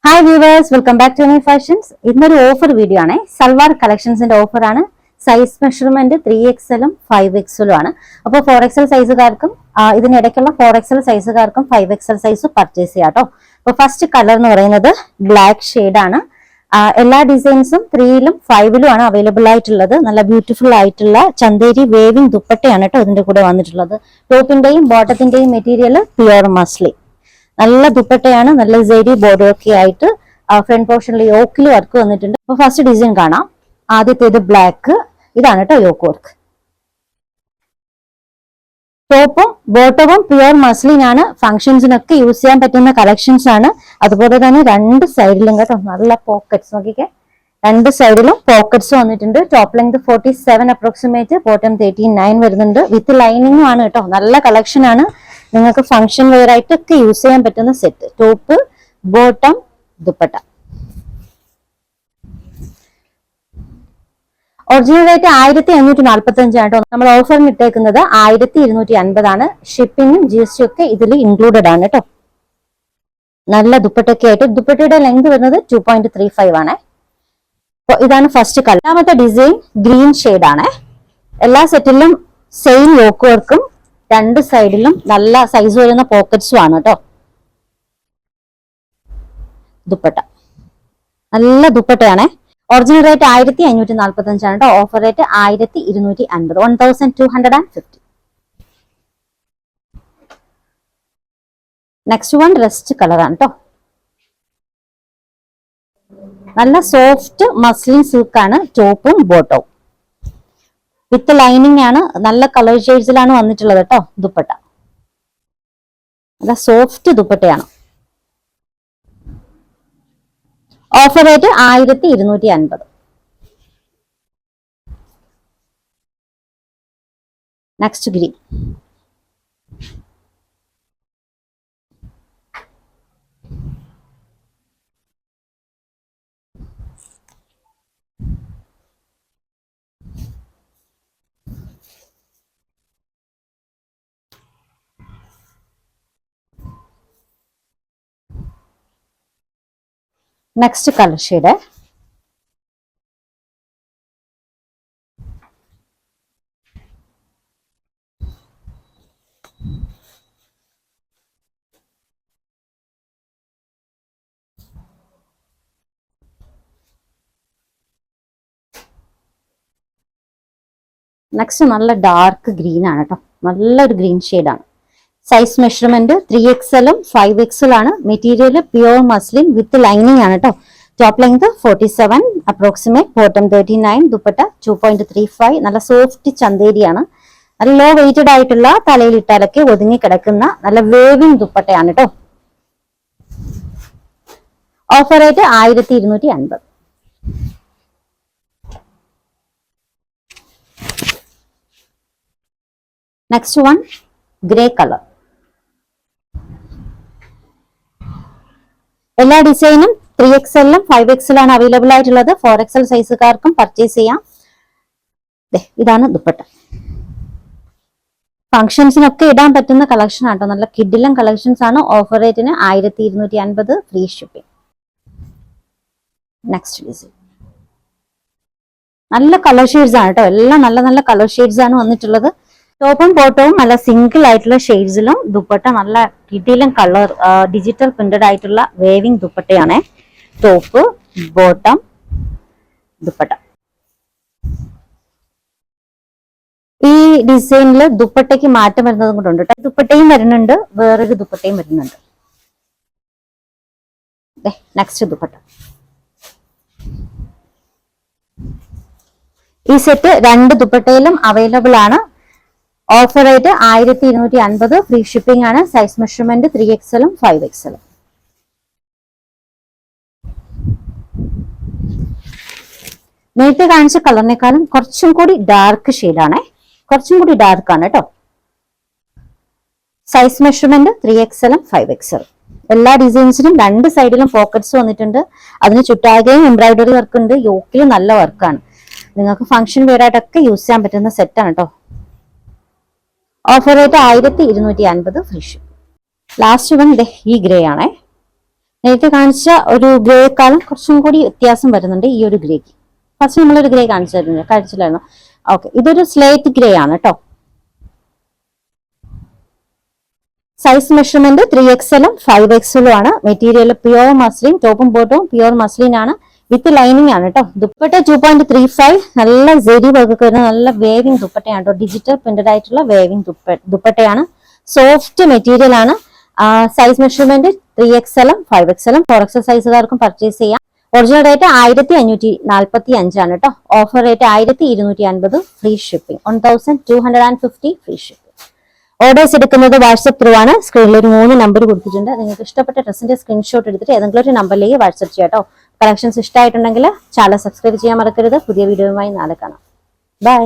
Hi viewers, welcome back to my fashions. ഇന്നൊരു offer video ആണ്. സൽവാർ കളക്ഷൻസിന്റെ ഓഫർ ആണ്. സൈസ് മെഷർമെന്റ് 3XL 5XL ആണ്. അപ്പോൾ 4XL സൈസുകാർക്കും ഇതിനിടയ്ക്കുള്ള 4XL സൈസുകാർക്കും 5XL size purchase ചെയ്യാം കേട്ടോ. അപ്പോൾ ഫസ്റ്റ് കളർ എന്ന് പറയുന്നത് ബ്ലാക്ക് ഷെയ്ഡ് ആണ്. എല്ലാ ഡിസൈൻസും 3ലും 5ലും ആണ് അവൈലബിൾ ആയിട്ടുള്ളത്. നല്ല ബ്യൂട്ടിഫുൾ ആയിട്ടുള്ള ചന്തേരി വേവിംഗ് ദുപ്പട്ടയാണ് കേട്ടോ ഇതിന്റെ കൂടെ വന്നിട്ടുള്ളത്. ടോപ്പിന്റെയും ബോട്ടത്തിന്റെയും മെറ്റീരിയൽ പ്യുവർ മസ്ലിൻ. നല്ല ദുപ്പട്ടയാണ്. നല്ല സെരി ബോർഡർ ഒക്കെ ആയിട്ട് ഫ്രണ്ട് പോർഷനിൽ യോക്കിൽ വർക്ക് വന്നിട്ടുണ്ട്. അപ്പൊ ഫസ്റ്റ് ഡിസൈൻ കാണാം. ആദ്യത്തേത് ബ്ലാക്ക്, ഇതാണ് കേട്ടോ യോക്ക് വർക്ക്. ടോപ്പും ബോട്ടവും പ്യുവർ മസ്ലിൻ ആണ്. ഫംഗ്ഷൻസിനൊക്കെ യൂസ് ചെയ്യാൻ പറ്റുന്ന കളക്ഷൻസ് ആണ്. അതുപോലെ തന്നെ രണ്ട് സൈഡിലും കേട്ടോ നല്ല പോക്കറ്റ്സ് നോക്കിക്കേ. രണ്ട് സൈഡിലും പോക്കറ്റ്സ് വന്നിട്ടുണ്ട്. ടോപ്പ് ലെങ്ത് 47 അപ്രോക്സിമേറ്റ്, ബോട്ടം 39 വരുന്നുണ്ട്. വിത്ത് ലൈനിങ്ങും ആണ് കേട്ടോ. നല്ല കളക്ഷൻ ആണ്. നിങ്ങൾക്ക് ഫംഗ്ഷൻ വെയർ ആയിട്ടൊക്കെ യൂസ് ചെയ്യാൻ പറ്റുന്ന set. Top bottom dupatta. Original rate 1545 ആണ് കേട്ടോ. നമ്മൾ ഓഫറിന് ഇട്ടേക്കുന്നത് 1250 ആണ്. ഷിപ്പിങ്ങും GST ഒക്കെ ഇതിൽ ഇൻക്ലൂഡഡ് ആണ് കേട്ടോ. നല്ല ദുപ്പട്ടൊക്കെ ആയിട്ട്. ദുപ്പട്ടയുടെ ലെങ്ത് വരുന്നത് 2.35 ആണ്. അപ്പോൾ ഇതാണ് ഫസ്റ്റ് കളർ. രണ്ടാമത്തെ ഡിസൈൻ ഗ്രീൻ ഷെയ്ഡ് ആണ്. എല്ലാ സെറ്റിലും സെയിം യോക്ക് വർക്കും രണ്ട് സൈഡിലും നല്ല സൈസ് വരുന്ന പോക്കറ്റ്സും ആണ് കേട്ടോ. ദുപ്പട്ട നല്ല ദുപ്പട്ടയാണ്. ഒറിജിനൽ റേറ്റ് 1545 ആണ് കേട്ടോ. Offer rate 1250, 1250. Next one rest കളറാണ് കേട്ടോ. നല്ല സോഫ്റ്റ് മസ്ലിൻ സിൽക്ക് ആണ് ടോപ്പും ബോട്ടവും. വിത്ത് ലൈനിങ് ആണ്. നല്ല കളർ ഷെയ്ഡ്സിലാണ് വന്നിട്ടുള്ളത് കേട്ടോ. ദുപ്പട്ട നല്ല സോഫ്റ്റ് ദുപ്പട്ടയാണ്. Offer rate 1250. Next green. Next colour shade next നല്ല ഡാർക്ക് ഗ്രീൻ ആണ് കേട്ടോ. നല്ലൊരു ഗ്രീൻ ഷെയ്ഡാണ്. സൈസ് മെഷർമെന്റ് 3XL 5XL ആണ്. Material pure muslin with lining ആണ് കേട്ടോ. Top length 47 approximate, bottom 39, dupatta 2.35. നല്ല സോഫ്റ്റ് ചന്തേരിയാണ്. നല്ല ലോ വെയിറ്റഡ് ആയിട്ടുള്ള തലയിലിട്ടാലൊക്കെ ഒതുങ്ങി കിടക്കുന്ന നല്ല വേവിംഗ് ദുപ്പട്ടയാണ് കേട്ടോ. Offer rate 1250. Next one gray colour. എല്ലാ ഡിസൈനും 3XL 5XL ആണ് അവൈലബിൾ ആയിട്ടുള്ളത്. 4XL സൈസുകാർക്കും പർച്ചേസ് ചെയ്യാം. ഇതാണ് ദുപ്പട്ട. ഫംഗ്ഷൻസിനൊക്കെ ഇടാൻ പറ്റുന്ന കളക്ഷൻ ആട്ടോ. നല്ല കിഡിലം കളക്ഷൻസ് ആണ്. ഓഫർ റേറ്റിന് 1250, ഫ്രീ ഷിപ്പിംഗ്. നെക്സ്റ്റ് ഡിസൈൻ നല്ല കളർ ഷെയ്ഡ്സ് ആണ് കേട്ടോ. എല്ലാം നല്ല നല്ല കളർ ഷെയ്ഡ്സ് ആണ് വന്നിട്ടുള്ളത്. ടോപ്പും ബോട്ടവും നല്ല സിംഗിൾ ആയിട്ടുള്ള ഷെയ്ഡ്സിലും ദുപ്പട്ട നല്ല കിടിലം കളർ ഡിജിറ്റൽ പ്രിന്റഡ് ആയിട്ടുള്ള വേവിംഗ് ദുപ്പട്ടയാണ്. Top bottom dupatta. ഈ ഡിസൈനിൽ ദുപ്പട്ടയ്ക്ക് മാറ്റം വരുന്നതും കൂടെ ഉണ്ട് കേട്ടോ. ദുപ്പട്ടയും വരുന്നുണ്ട്, വേറൊരു ദുപ്പട്ടയും വരുന്നുണ്ട്. നെക്സ്റ്റ് ദുപ്പട്ട. ഈ സെറ്റ് രണ്ട് ദുപ്പട്ടയിലും അവൈലബിൾ ആണ്. ഓഫർ റേറ്റ് 1250, ഫ്രീ ഷിപ്പിംഗ് ആണ്. Size measurement 3XL 5XL. നേരത്തെ കാണിച്ച കളറിനേക്കാളും കുറച്ചും കൂടി ഡാർക്ക് ഷെയ്ഡാണേ. കുറച്ചും കൂടി ഡാർക്ക് ആണ് കേട്ടോ. Size measurement 3XL 5XL. എല്ലാ ഡിസൈൻസിനും രണ്ട് സൈഡിലും പോക്കറ്റ്സ് വന്നിട്ടുണ്ട്. അതിന് ചുറ്റാകെയും എംബ്രോയിഡറി വർക്ക് ഉണ്ട്. യോക്കിൽ നല്ല വർക്കാണ്. നിങ്ങൾക്ക് ഫംഗ്ഷൻ വെയർ ആയിട്ടൊക്കെ യൂസ് ചെയ്യാൻ പറ്റുന്ന സെറ്റാണ് കേട്ടോ. Offer rate 1250, free shipping. Last one ഈ ഗ്രേ ആണേ. നേരത്തെ കാണിച്ച ഒരു ഗ്രേക്കാളും കുറച്ചും കൂടി വ്യത്യാസം വരുന്നുണ്ട് ഈ ഒരു ഗ്രേക്ക്. ഫസ്റ്റ് നമ്മളൊരു ഗ്രേ കാണിച്ചില്ലായിരുന്നു. ഓക്കെ, ഇതൊരു സ്ലേറ്റ് ഗ്രേ ആണ് കേട്ടോ. സൈസ് മെഷർമെന്റ് 3XL 5XL ആണ്. മെറ്റീരിയൽ പ്യുവർ മസ്ലിൻ, ടോപ്പും ബോട്ടവും പ്യുവർ മസ്ലിൻ ആണ്, വിത്ത് ലൈനിങ് ആണ് കേട്ടോ. ദുപ്പട്ട 2.35, നല്ല സെരി വർക്ക് വരുന്ന നല്ല വേവിംഗ് ദുപ്പട്ടയാണ് കേട്ടോ. ഡിജിറ്റൽ പ്രിന്റഡ് ആയിട്ടുള്ള വേവിംഗ് ദുപ്പട്ടയാണ്. സോഫ്റ്റ് മെറ്റീരിയൽ ആണ്. Size measurement 3XL 5XL 4XL സൈസുകാർക്കും പർച്ചേസ് ചെയ്യാം. ഒറിജിനൽ റേറ്റ് 1545 ആണ് കേട്ടോ. Offer rate 1250, free shipping 1250 free shipping. Orders എടുക്കുന്നത് വാട്സ്ആപ്പ് ത്രൂ ആണ്. സ്ക്രീനിൽ ഒരു 3 നമ്പർ കൊടുത്തിട്ടുണ്ട്. നിങ്ങൾക്ക് ഇഷ്ടപ്പെട്ട ഡ്രസ്സിന്റെ സ്ക്രീൻഷോട്ട് എടുത്തിട്ട് ഏതെങ്കിലും ഒരു നമ്പറിലേക്ക് വാട്സ്ആപ്പ് ചെയ്യാം കേട്ടോ. കളക്ഷൻസ് ഇഷ്ടമായിട്ടുണ്ടെങ്കിൽ ചാനൽ സബ്സ്ക്രൈബ് ചെയ്യാൻ മറക്കരുത്. പുതിയ വീഡിയോയുമായി നാളെ കാണാം. ബൈ.